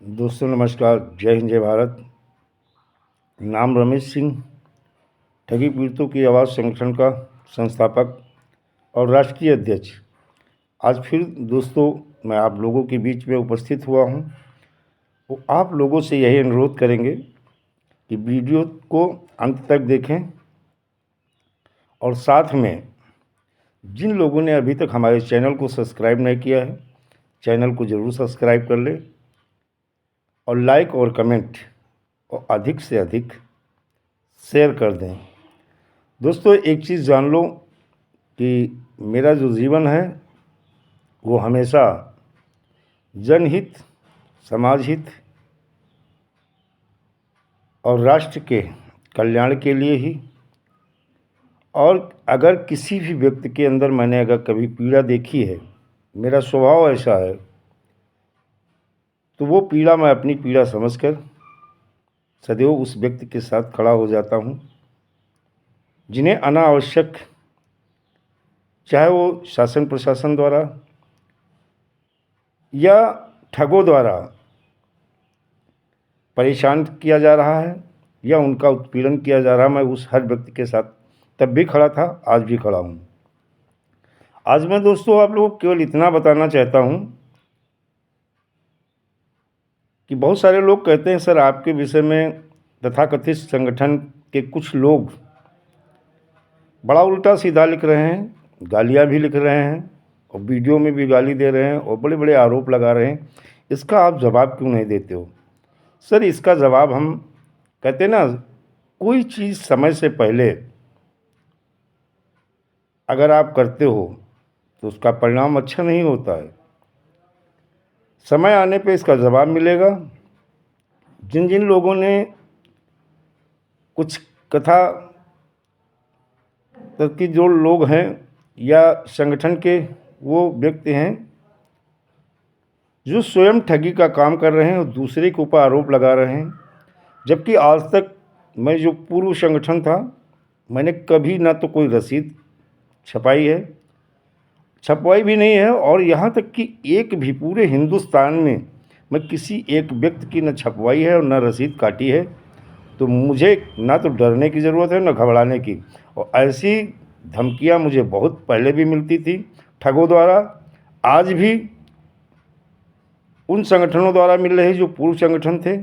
दोस्तों नमस्कार, जय हिंद जय भारत। नाम रमेश सिंह, ठगी पीड़ितों की आवाज़ संगठन का संस्थापक और राष्ट्रीय अध्यक्ष। आज फिर दोस्तों मैं आप लोगों के बीच में उपस्थित हुआ हूं। वो आप लोगों से यही अनुरोध करेंगे कि वीडियो को अंत तक देखें और साथ में जिन लोगों ने अभी तक हमारे चैनल को सब्सक्राइब नहीं किया है, चैनल को ज़रूर सब्सक्राइब कर लें और लाइक और कमेंट और अधिक से अधिक शेयर कर दें। दोस्तों एक चीज़ जान लो कि मेरा जो जीवन है वो हमेशा जनहित, समाज हित और राष्ट्र के कल्याण के लिए ही। और अगर किसी भी व्यक्ति के अंदर मैंने अगर कभी पीड़ा देखी है, मेरा स्वभाव ऐसा है, तो वो पीड़ा मैं अपनी पीड़ा समझकर सदैव उस व्यक्ति के साथ खड़ा हो जाता हूँ जिन्हें अनावश्यक, चाहे वो शासन प्रशासन द्वारा या ठगों द्वारा परेशान किया जा रहा है या उनका उत्पीड़न किया जा रहा है, मैं उस हर व्यक्ति के साथ तब भी खड़ा था, आज भी खड़ा हूँ। आज मैं दोस्तों आप लोगों को केवल इतना बताना चाहता हूँ कि बहुत सारे लोग कहते हैं सर आपके विषय में तथाकथित संगठन के कुछ लोग बड़ा उल्टा सीधा लिख रहे हैं, गालियाँ भी लिख रहे हैं और वीडियो में भी गाली दे रहे हैं और बड़े बड़े आरोप लगा रहे हैं। इसका आप जवाब क्यों नहीं देते हो? सर इसका जवाब हम कहते हैं ना, कोई चीज़ समय से पहले अगर आप करते हो तो उसका परिणाम अच्छा नहीं होता है। समय आने पे इसका जवाब मिलेगा। जिन जिन लोगों ने कुछ कथा कि जो लोग हैं या संगठन के वो व्यक्ति हैं जो स्वयं ठगी का काम कर रहे हैं और दूसरे के ऊपर आरोप लगा रहे हैं, जबकि आज तक मैं जो पूर्व संगठन था मैंने कभी ना तो कोई रसीद छपाई है, छपवाई भी नहीं है, और यहाँ तक कि एक भी पूरे हिंदुस्तान में मैं किसी एक व्यक्ति की न छपवाई है और न रसीद काटी है। तो मुझे ना तो डरने की ज़रूरत है न घबराने की। और ऐसी धमकियाँ मुझे बहुत पहले भी मिलती थी ठगों द्वारा, आज भी उन संगठनों द्वारा मिल रही जो पूर्व संगठन थे,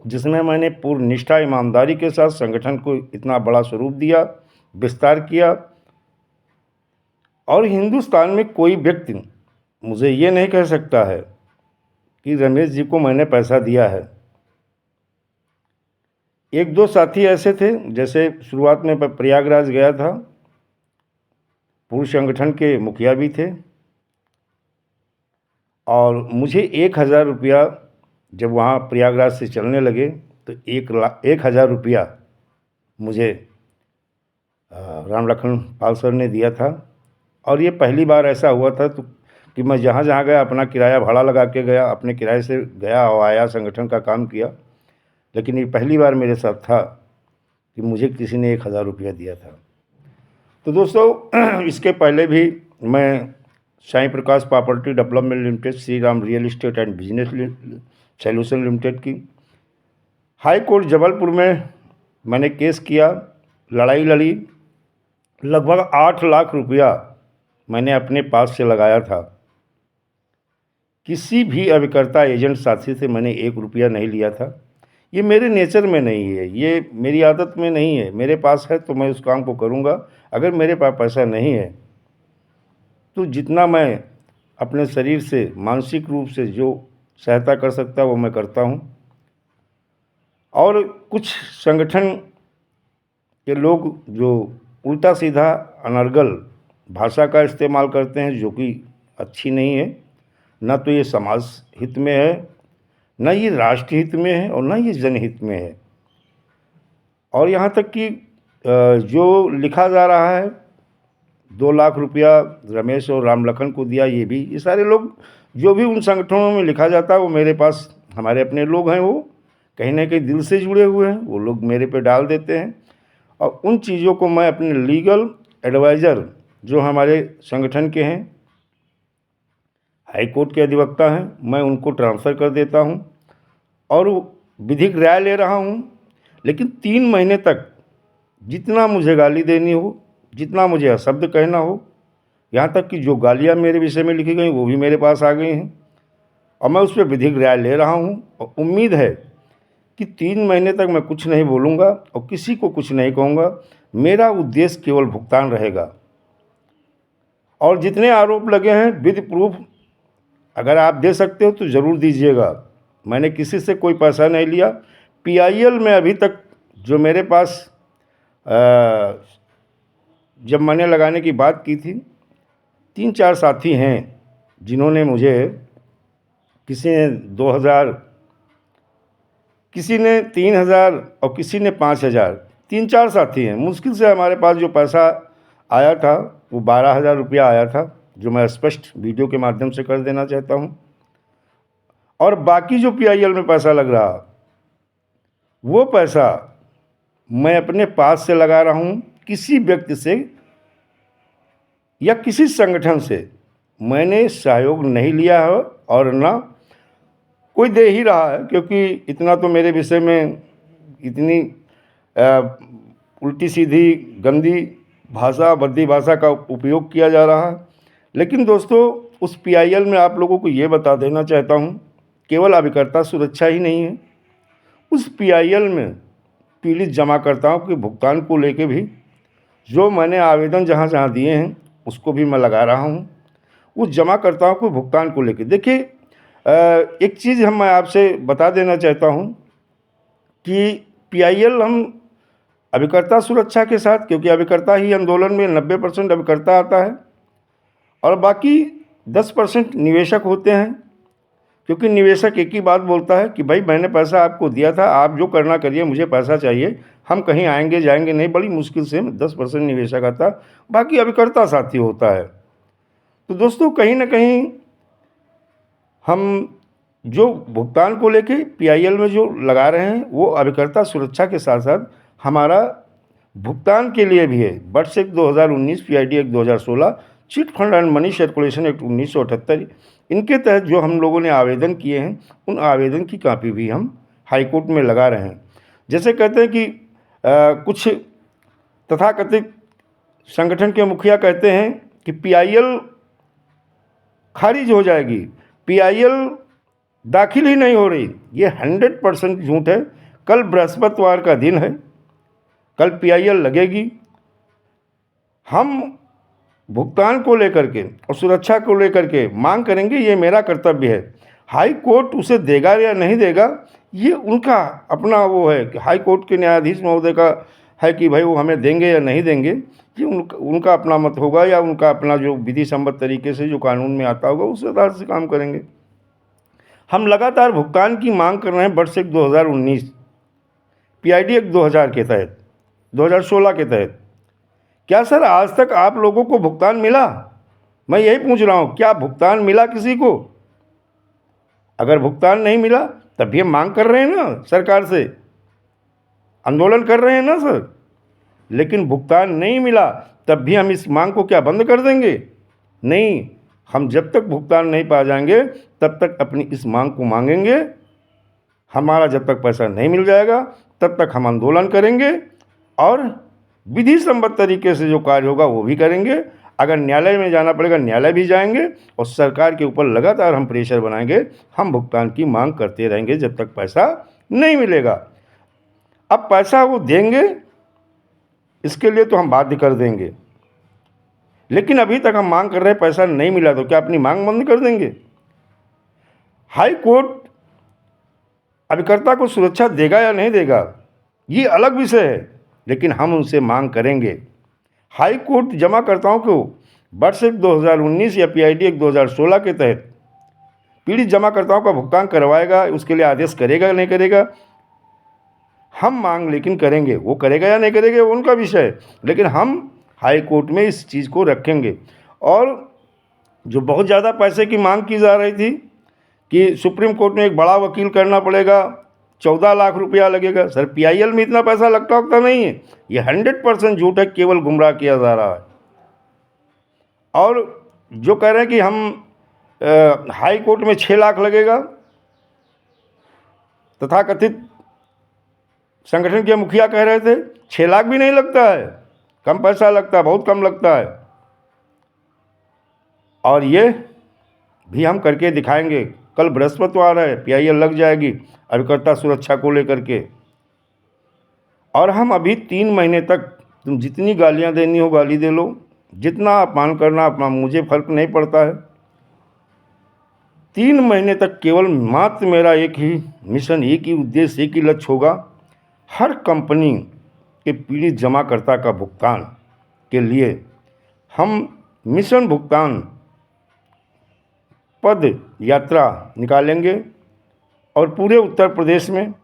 जिसमें मैंने पूर्ण निष्ठा ईमानदारी के साथ संगठन को इतना बड़ा स्वरूप दिया, विस्तार किया। और हिंदुस्तान में कोई व्यक्ति मुझे ये नहीं कह सकता है कि रमेश जी को मैंने पैसा दिया है। एक दो साथी ऐसे थे, जैसे शुरुआत में प्रयागराज गया था, पूर्व संगठन के मुखिया भी थे, और मुझे 1,000 रुपया जब वहाँ प्रयागराज से चलने लगे तो 1,000 रुपया मुझे राम लखन पाल सर ने दिया था। और ये पहली बार ऐसा हुआ था तो कि मैं जहाँ जहाँ गया अपना किराया भाड़ा लगा के गया, अपने किराए से गया और आया, संगठन का काम किया। लेकिन ये पहली बार मेरे साथ था कि मुझे किसी ने 1,000 रुपया दिया था। तो दोस्तों इसके पहले भी मैं Sai Prakash property development limited, Shri Ram real estate and business solution limited की हाई कोर्ट जबलपुर में मैंने केस किया, लड़ाई लड़ी। लगभग 8 लाख रुपया मैंने अपने पास से लगाया था। किसी भी अभिकर्ता एजेंट साथी से मैंने 1 रुपया नहीं लिया था। ये मेरे नेचर में नहीं है, ये मेरी आदत में नहीं है। मेरे पास है तो मैं उस काम को करूँगा। अगर मेरे पास पैसा नहीं है तो जितना मैं अपने शरीर से मानसिक रूप से जो सहायता कर सकता वो मैं करता हूँ। और कुछ संगठन के लोग जो उल्टा सीधा अनर्गल भाषा का इस्तेमाल करते हैं जो कि अच्छी नहीं है, ना तो ये समाज हित में है, ना ये राष्ट्र हित में है और ना ये जनहित में है। और यहाँ तक कि जो लिखा जा रहा है 2 लाख रुपया रमेश और राम लखन को दिया, ये सारे लोग जो भी उन संगठनों में लिखा जाता है वो मेरे पास हमारे अपने लोग हैं, वो कहीं ना कहीं दिल से जुड़े हुए हैं, वो लोग मेरे पे डाल देते हैं। और उन चीज़ों को मैं अपने लीगल एडवाइज़र जो हमारे संगठन के हैं हाई कोर्ट के अधिवक्ता हैं, मैं उनको ट्रांसफ़र कर देता हूँ और विधिक राय ले रहा हूँ। लेकिन 3 महीने तक जितना मुझे गाली देनी हो, जितना मुझे अशब्द कहना हो, यहाँ तक कि जो गालियाँ मेरे विषय में लिखी गई वो भी मेरे पास आ गई हैं और मैं उस पर विधिक राय ले रहा हूँ। और उम्मीद है कि 3 महीने तक मैं कुछ नहीं बोलूँगा और किसी को कुछ नहीं कहूँगा। मेरा उद्देश्य केवल भुगतान रहेगा और जितने आरोप लगे हैं विद प्रूफ अगर आप दे सकते हो तो ज़रूर दीजिएगा। मैंने किसी से कोई पैसा नहीं लिया। पीआईएल में अभी तक जो मेरे पास जब मैंने लगाने की बात की थी, 3-4 साथी हैं जिन्होंने मुझे, किसी ने 2000, किसी ने 3000 और किसी ने 5000, 3-4 साथी हैं। मुश्किल से हमारे पास जो पैसा आया था वो 12,000 रुपया आया था, जो मैं स्पष्ट वीडियो के माध्यम से कर देना चाहता हूँ। और बाकी जो पीआईएल में पैसा लग रहा वो पैसा मैं अपने पास से लगा रहा हूँ, किसी व्यक्ति से या किसी संगठन से मैंने सहयोग नहीं लिया है और ना कोई दे ही रहा है, क्योंकि इतना तो मेरे विषय में इतनी उल्टी सीधी गंदी भाषा, भद्दी भाषा का उपयोग किया जा रहा है। लेकिन दोस्तों, उस पीआईएल में आप लोगों को ये बता देना चाहता हूँ, केवल अभिकर्ता सुरक्षा ही नहीं है, उस पीआईएल में पीड़ित जमाकर्ताओं के भुगतान को लेके भी जो मैंने आवेदन जहाँ जहाँ दिए हैं उसको भी मैं लगा रहा हूँ। उस जमाकर्ताओं को भुगतान को लेके देखिए, एक चीज़ मैं आपसे बता देना चाहता हूँ कि पीआईएल हम अभिकर्ता सुरक्षा के साथ, क्योंकि अभिकर्ता ही आंदोलन में 90% अभिकर्ता आता है और बाकी 10% निवेशक होते हैं। क्योंकि निवेशक एक ही बात बोलता है कि भाई मैंने पैसा आपको दिया था, आप जो करना करिए, मुझे पैसा चाहिए, हम कहीं आएंगे जाएंगे नहीं। बड़ी मुश्किल से 10% निवेशक आता, बाकी अभिकर्ता साथी होता है। तो दोस्तों, कहीं ना कहीं हम जो भुगतान को लेके पीआईएल में जो लगा रहे हैं वो अभिकर्ता सुरक्षा के साथ साथ हमारा भुगतान के लिए भी है। BUDS act 2019, PID act 2016, chit fund and money circulation act 1978, इनके तहत जो हम लोगों ने आवेदन किए हैं उन आवेदन की कॉपी भी हम हाई कोर्ट में लगा रहे हैं। जैसे कहते हैं कि कुछ तथाकथित संगठन के मुखिया कहते हैं कि पीआईएल खारिज हो जाएगी, पीआईएल दाखिल ही नहीं हो रही। ये 100% झूठ है। कल बृहस्पतिवार का दिन है, कल पीआईएल लगेगी। हम भुगतान को लेकर के और सुरक्षा को लेकर के मांग करेंगे, ये मेरा कर्तव्य है। हाई कोर्ट उसे देगा या नहीं देगा ये उनका अपना वो है कि हाई कोर्ट के न्यायाधीश महोदय का है कि भाई वो हमें देंगे या नहीं देंगे, ये उनका अपना मत होगा या उनका अपना जो विधि सम्मत तरीके से जो कानून में आता होगा उस आधार से काम करेंगे। हम लगातार भुगतान की मांग कर रहे हैं बट्स एक्ट 2019, पीआईडी एक्ट 2000 के तहत, 2016 के तहत। क्या सर आज तक आप लोगों को भुगतान मिला? मैं यही पूछ रहा हूँ, क्या भुगतान मिला किसी को? अगर भुगतान नहीं मिला तब भी हम मांग कर रहे हैं ना, सरकार से आंदोलन कर रहे हैं ना सर। लेकिन भुगतान नहीं मिला तब भी हम इस मांग को क्या बंद कर देंगे? नहीं, हम जब तक भुगतान नहीं पा जाएंगे तब तक अपनी इस मांग को मांगेंगे। हमारा जब तक पैसा नहीं मिल जाएगा तब तक हम आंदोलन करेंगे और विधि सम्मत तरीके से जो कार्य होगा वो भी करेंगे। अगर न्यायालय में जाना पड़ेगा न्यायालय भी जाएंगे और सरकार के ऊपर लगातार हम प्रेशर बनाएंगे। हम भुगतान की मांग करते रहेंगे जब तक पैसा नहीं मिलेगा। अब पैसा वो देंगे इसके लिए तो हम बाध्य कर देंगे, लेकिन अभी तक हम मांग कर रहे हैं, पैसा नहीं मिला तो क्या अपनी मांग बंद कर देंगे? हाई कोर्ट अभिकर्ता को सुरक्षा देगा या नहीं देगा ये अलग विषय है, लेकिन हम उनसे मांग करेंगे। हाई कोर्ट जमाकर्ताओं को बट्स एक्ट 2019 या पीआईडी एक्ट 2016 के तहत पीड़ित जमाकर्ताओं का भुगतान करवाएगा, उसके लिए आदेश करेगा या नहीं करेगा, हम मांग लेकिन करेंगे। वो करेगा या नहीं करेगा वो उनका विषय है, लेकिन हम हाई कोर्ट में इस चीज़ को रखेंगे। और जो बहुत ज़्यादा पैसे की मांग की जा रही थी कि सुप्रीम कोर्ट में एक बड़ा वकील करना पड़ेगा, 14 लाख रुपया लगेगा। सर पीआईएल में इतना पैसा लगता नहीं है, ये 100% झूठ है, केवल गुमराह किया जा रहा है। और जो कह रहे हैं कि हम हाई कोर्ट में 6 लाख लगेगा। तथाकथित संगठन के मुखिया कह रहे थे 6 लाख भी नहीं लगता है, कम पैसा लगता है, बहुत कम लगता है। और ये भी हम करके दिखाएंगे। कल बृहस्पतिवार है, PIL लग जाएगी अभिकर्ता सुरक्षा को लेकर के। और हम अभी 3 महीने तक तुम जितनी गालियां देनी हो गाली दे लो, जितना अपमान करना अपना, मुझे फर्क नहीं पड़ता है। 3 महीने तक केवल मात्र मेरा एक ही मिशन, एक ही उद्देश्य, एक ही लक्ष्य होगा, हर कंपनी के पीड़ित जमाकर्ता का भुगतान के लिए हम मिशन भुगतान पद यात्रा निकालेंगे। और पूरे उत्तर प्रदेश में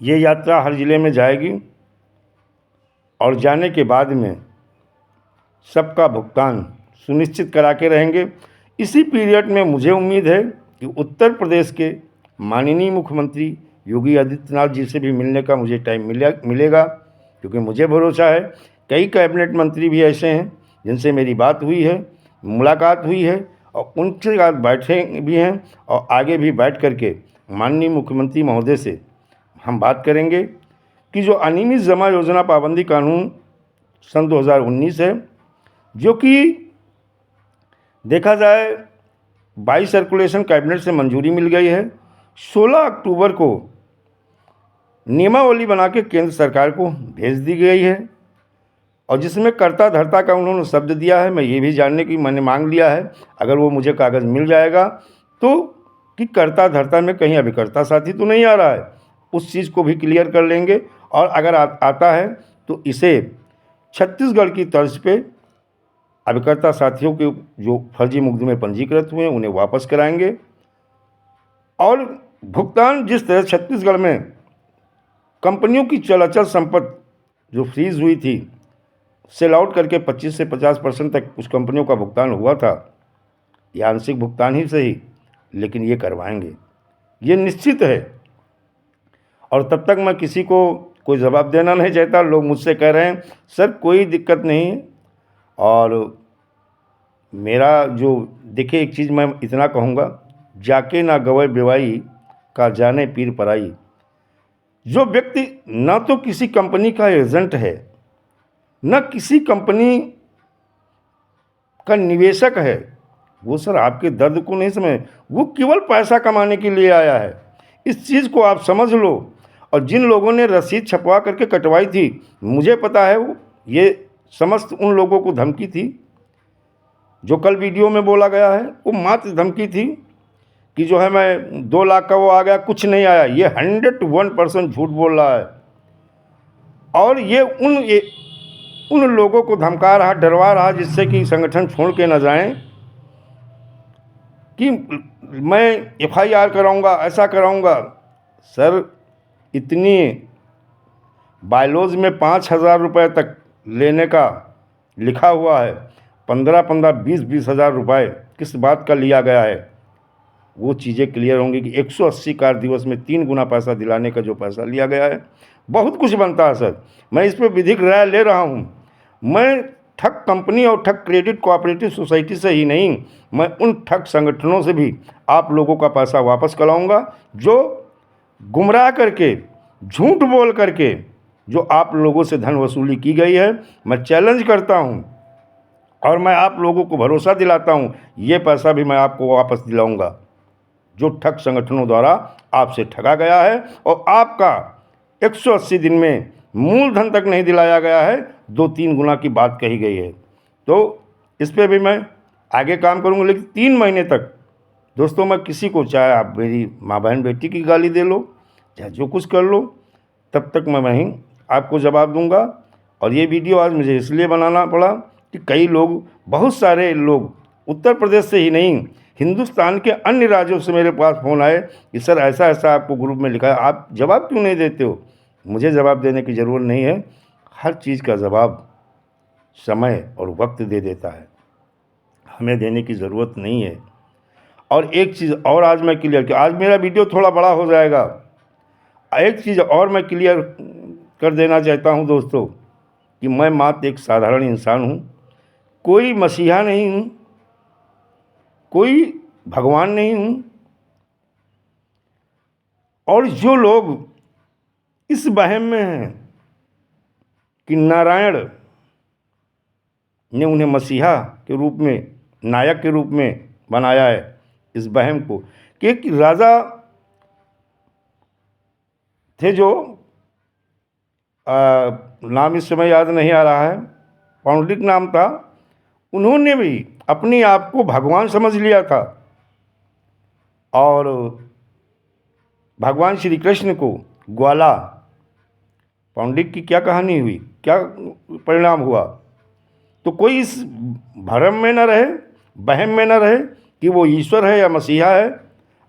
ये यात्रा हर ज़िले में जाएगी। और जाने के बाद में सबका भुगतान सुनिश्चित करा के रहेंगे। इसी पीरियड में मुझे उम्मीद है कि उत्तर प्रदेश के माननीय मुख्यमंत्री योगी आदित्यनाथ जी से भी मिलने का मुझे टाइम मिलेगा, क्योंकि मुझे भरोसा है कई कैबिनेट मंत्री भी ऐसे हैं जिनसे मेरी बात हुई है, मुलाकात हुई है, और उनके साथ बैठे भी हैं और आगे भी बैठ करके माननीय मुख्यमंत्री महोदय से हम बात करेंगे कि जो अनियमित जमा योजना पाबंदी कानून सन 2019 है, जो कि देखा जाए 22 सर्कुलेशन कैबिनेट से मंजूरी मिल गई है, 16 अक्टूबर को नियमावली बना के केंद्र सरकार को भेज दी गई है, और जिसमें कर्ता धर्ता का उन्होंने शब्द दिया है। मैं ये भी जानने की मैंने मांग लिया है, अगर वो मुझे कागज़ मिल जाएगा तो, कि कर्ता धर्ता में कहीं अभिकर्ता साथी तो नहीं आ रहा है, उस चीज़ को भी क्लियर कर लेंगे। और अगर आता है तो इसे छत्तीसगढ़ की तर्ज पे अभिकर्ता साथियों के जो फर्जी मुकदमे पंजीकृत हुए हैं उन्हें वापस कराएंगे। और भुगतान जिस तरह छत्तीसगढ़ में कंपनियों की चल अचल संपत्ति जो फ्रीज हुई थी, सेल आउट करके 25 से 50% तक कुछ कंपनियों का भुगतान हुआ था, यह आंशिक भुगतान ही सही, लेकिन ये करवाएंगे, ये निश्चित है। और तब तक मैं किसी को कोई जवाब देना नहीं चाहता। लोग मुझसे कह रहे हैं सर कोई दिक्कत नहीं है। और मेरा जो देखिए, एक चीज़ मैं इतना कहूँगा, जाके ना गवे बेवाई का जाने पीर पराई। जो व्यक्ति ना तो किसी कंपनी का एजेंट है, न किसी कंपनी का निवेशक है, वो सर आपके दर्द को नहीं समझ, वो केवल पैसा कमाने के लिए आया है। इस चीज़ को आप समझ लो। और जिन लोगों ने रसीद छपवा करके कटवाई थी, मुझे पता है वो ये समस्त उन लोगों को धमकी थी जो कल वीडियो में बोला गया है, वो मात्र धमकी थी कि जो है मैं 2 लाख का वो आ गया, कुछ नहीं आया। ये 101% झूठ बोल रहा है। और ये उन लोगों को धमका रहा, डरवा रहा, जिससे कि संगठन छोड़ के न जाएं, कि मैं FIR कराऊंगा, ऐसा कराऊंगा। सर इतनी बायलॉज में 5,000 रुपये तक लेने का लिखा हुआ है, 15-15, 20-20 हज़ार रुपये किस बात का लिया गया है, वो चीज़ें क्लियर होंगी कि 180 कार्य दिवस में 3 गुना पैसा दिलाने का जो पैसा लिया गया है, बहुत कुछ बनता है सर। मैं इस पर विधिक राय ले रहा हूँ। मैं ठग कंपनी और ठग क्रेडिट कोऑपरेटिव सोसाइटी से ही नहीं, मैं उन ठग संगठनों से भी आप लोगों का पैसा वापस कराऊंगा जो गुमराह करके, झूठ बोल करके जो आप लोगों से धन वसूली की गई है। मैं चैलेंज करता हूं और मैं आप लोगों को भरोसा दिलाता हूं, ये पैसा भी मैं आपको वापस दिलाऊंगा जो ठग संगठनों द्वारा आपसे ठगा गया है और आपका 180 दिन में मूलधन तक नहीं दिलाया गया है, 2-3 गुना की बात कही गई है। तो इस पे भी मैं आगे काम करूंगा। लेकिन 3 महीने तक दोस्तों मैं किसी को, चाहे आप मेरी माँ बहन बेटी की गाली दे लो, चाहे जो कुछ कर लो, तब तक मैं वहीं आपको जवाब दूंगा। और ये वीडियो आज मुझे इसलिए बनाना पड़ा कि कई लोग, बहुत सारे लोग उत्तर प्रदेश से ही नहीं, हिंदुस्तान के अन्य राज्यों से मेरे पास फ़ोन आए कि सर ऐसा ऐसा आपको ग्रुप में लिखा है, आप जवाब क्यों नहीं देते हो। मुझे जवाब देने की ज़रूरत नहीं है, हर चीज़ का जवाब समय और वक्त दे देता है, हमें देने की ज़रूरत नहीं है। और एक चीज़ और आज मैं क्लियर किया, आज मेरा वीडियो थोड़ा बड़ा हो जाएगा। एक चीज़ और मैं क्लियर कर देना चाहता हूं दोस्तों कि मैं मात्र एक साधारण इंसान हूं, कोई मसीहा नहीं हूं, कोई भगवान नहीं हूँ। और जो लोग इस वहम में हैं कि नारायण ने उन्हें मसीहा के रूप में, नायक के रूप में बनाया है, इस वहम को कि एक राजा थे जो नाम इस समय याद नहीं आ रहा है, पौंडरिक नाम था, उन्होंने भी अपने आप को भगवान समझ लिया था और भगवान श्री कृष्ण को ग्वाला। पौंडरिक की क्या कहानी हुई, क्या परिणाम हुआ? तो कोई इस भ्रम में न रहे, वहम में न रहे कि वो ईश्वर है या मसीहा है।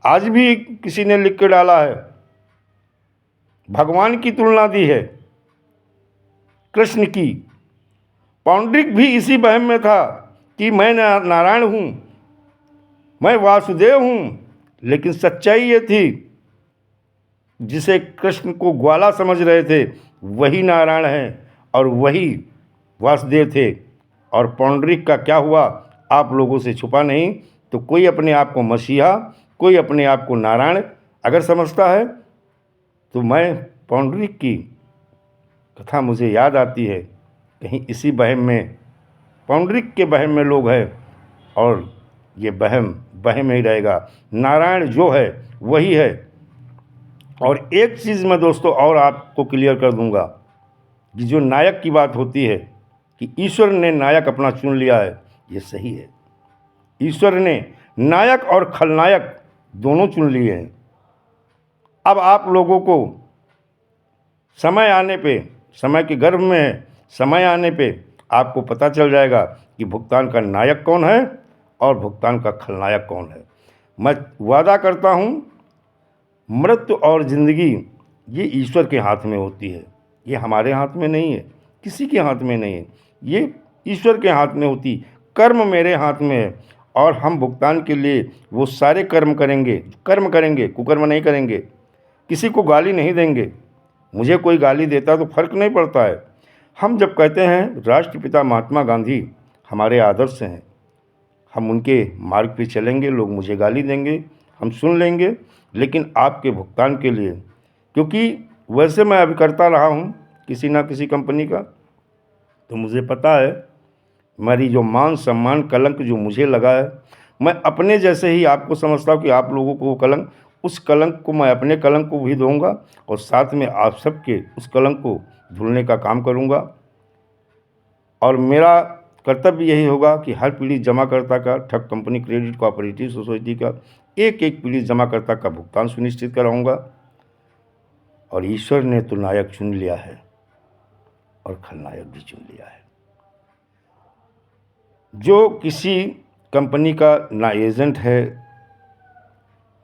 आज भी किसी ने लिख के डाला है, भगवान की तुलना दी है कृष्ण की। पौंडरिक भी इसी वहम में था कि मैं नारायण हूँ, मैं वासुदेव हूँ, लेकिन सच्चाई ये थी जिसे कृष्ण को ग्वाला समझ रहे थे वही नारायण है और वही वासुदेव थे। और पौंडरिक का क्या हुआ आप लोगों से छुपा नहीं। तो कोई अपने आप को मसीहा, कोई अपने आप को नारायण अगर समझता है तो मैं पौंडरिक की कथा मुझे याद आती है, कहीं इसी वहम में, पौंडरिक के वहम में लोग हैं और ये वहम वहम ही रहेगा। नारायण जो है वही है। और एक चीज़ मैं दोस्तों और आपको क्लियर कर दूंगा कि जो नायक की बात होती है कि ईश्वर ने नायक अपना चुन लिया है, ये सही है। ईश्वर ने नायक और खलनायक दोनों चुन लिए हैं। अब आप लोगों को समय आने पे, समय के गर्भ में है, समय आने पे आपको पता चल जाएगा कि भुगतान का नायक कौन है और भुगतान का खलनायक कौन है। मैं वादा करता हूँ, मृत्यु और ज़िंदगी ये ईश्वर के हाथ में होती है, ये हमारे हाथ में नहीं है, किसी के हाथ में नहीं है, ये ईश्वर के हाथ में होती। कर्म मेरे हाथ में है और हम भुगतान के लिए वो सारे कर्म करेंगे, कुकर्म नहीं करेंगे। किसी को गाली नहीं देंगे। मुझे कोई गाली देता तो फर्क नहीं पड़ता है। हम जब कहते हैं राष्ट्रपिता महात्मा गांधी हमारे आदर्श हैं, हम उनके मार्ग पे चलेंगे, लोग मुझे गाली देंगे, हम सुन लेंगे, लेकिन आपके भुगतान के लिए, क्योंकि वैसे मैं अभी करता रहा हूँ किसी ना किसी कंपनी का, तो मुझे पता है मेरी जो मान सम्मान कलंक जो मुझे लगा है, मैं अपने जैसे ही आपको समझता हूँ कि आप लोगों को वो कलंक, उस कलंक को मैं अपने कलंक को भी धोऊंगा और साथ में आप सबके उस कलंक को धुलने का काम करूँगा। और मेरा कर्तव्य यही होगा कि हर पीड़ित जमाकर्ता का, ठग कंपनी क्रेडिट कोऑपरेटिव सोसाइटी का एक एक पीड़ित जमाकर्ता का भुगतान सुनिश्चित कराऊंगा। और ईश्वर ने तो नायक चुन लिया है और खलनायक भी चुन लिया है। जो किसी कंपनी का ना एजेंट है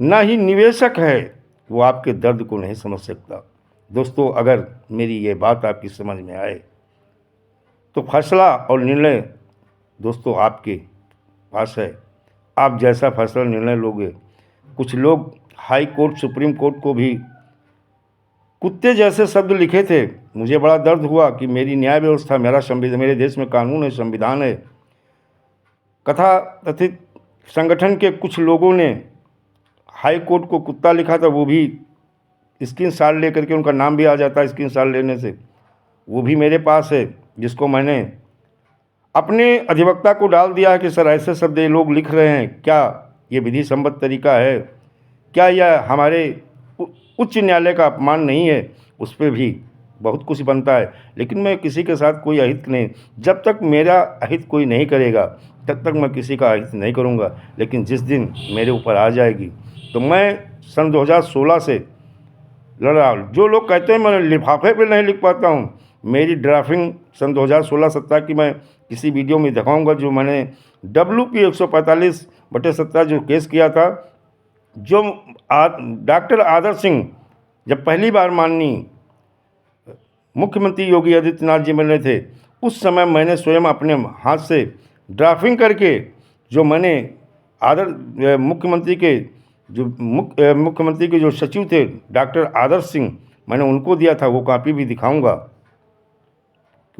ना ही निवेशक है, वो आपके दर्द को नहीं समझ सकता। दोस्तों, अगर मेरी ये बात आपकी समझ में आए तो फैसला और निर्णय दोस्तों आपके पास है। आप जैसा फैसला निर्णय लोगे। कुछ लोग हाई कोर्ट, सुप्रीम कोर्ट को भी कुत्ते जैसे शब्द लिखे थे। मुझे बड़ा दर्द हुआ कि मेरी न्याय व्यवस्था, मेरा संविधान, मेरे देश में कानून है, संविधान है। कथा कथित संगठन के कुछ लोगों ने हाई कोर्ट को कुत्ता लिखा था, वो भी स्क्रीन शॉट लेकर के, उनका नाम भी आ जाता है स्क्रीन शॉट लेने से, वो भी मेरे पास है, जिसको मैंने अपने अधिवक्ता को डाल दिया है कि सर ऐसे शब्द ये लोग लिख रहे हैं, क्या ये विधि सम्मत तरीका है? क्या यह हमारे उच्च न्यायालय का अपमान नहीं है? उस पर भी बहुत कुछ बनता है, लेकिन मैं किसी के साथ कोई अहित नहीं, जब तक मेरा अहित कोई नहीं करेगा तब तक मैं किसी का अहित नहीं करूँगा। लेकिन जिस दिन मेरे ऊपर आ जाएगी तो मैं सन 2016 से लड़ रहा हूँ। जो लोग कहते हैं मैं लिफाफे पे नहीं लिख पाता हूँ, मेरी ड्राफ्टिंग सन 2016-17 की मैं किसी वीडियो में दिखाऊंगा, जो मैंने WP 145/17 जो केस किया था, जो डॉक्टर आदर्श सिंह जब पहली बार माननीय मुख्यमंत्री योगी आदित्यनाथ जी मिले थे, उस समय मैंने स्वयं अपने हाथ से ड्राफ्टिंग करके, जो मैंने मुख्यमंत्री के जो सचिव थे डॉक्टर आदर्श सिंह, मैंने उनको दिया था, वो कॉपी भी दिखाऊंगा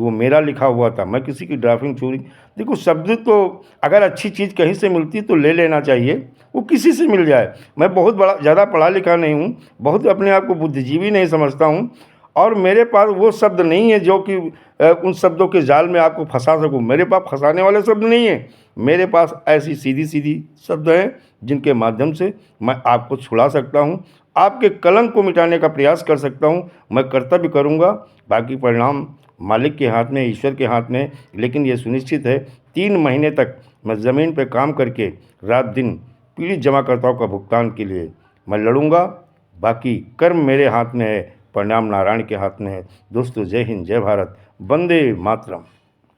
कि वो मेरा लिखा हुआ था, मैं किसी की ड्राफ्टिंग चोरी। देखो, शब्द तो अगर अच्छी चीज़ कहीं से मिलती तो ले लेना चाहिए, वो किसी से मिल जाए। मैं बहुत बड़ा ज़्यादा पढ़ा लिखा नहीं हूँ, बहुत अपने आप को बुद्धिजीवी नहीं समझता हूँ, और मेरे पास वो शब्द नहीं है जो कि उन शब्दों के जाल में आपको फंसा सकूं। मेरे पास फंसाने वाले शब्द नहीं है, मेरे पास ऐसी सीधी सीधी शब्द हैं जिनके माध्यम से मैं आपको छुड़ा सकता हूं, आपके कलंक को मिटाने का प्रयास कर सकता हूं। मैं कर्तव्य करूंगा, बाकी परिणाम मालिक के हाथ में, ईश्वर के हाथ में। लेकिन ये सुनिश्चित है, 3 महीने तक मैं ज़मीन पर काम करके रात दिन पीड़ित जमाकर्ताओं का भुगतान के लिए मैं लड़ूंगा। बाकी कर्म मेरे हाथ में है, परिणाम नारायण के हाथ में है। दोस्तों, जय हिंद, जय भारत, वंदे मातरम।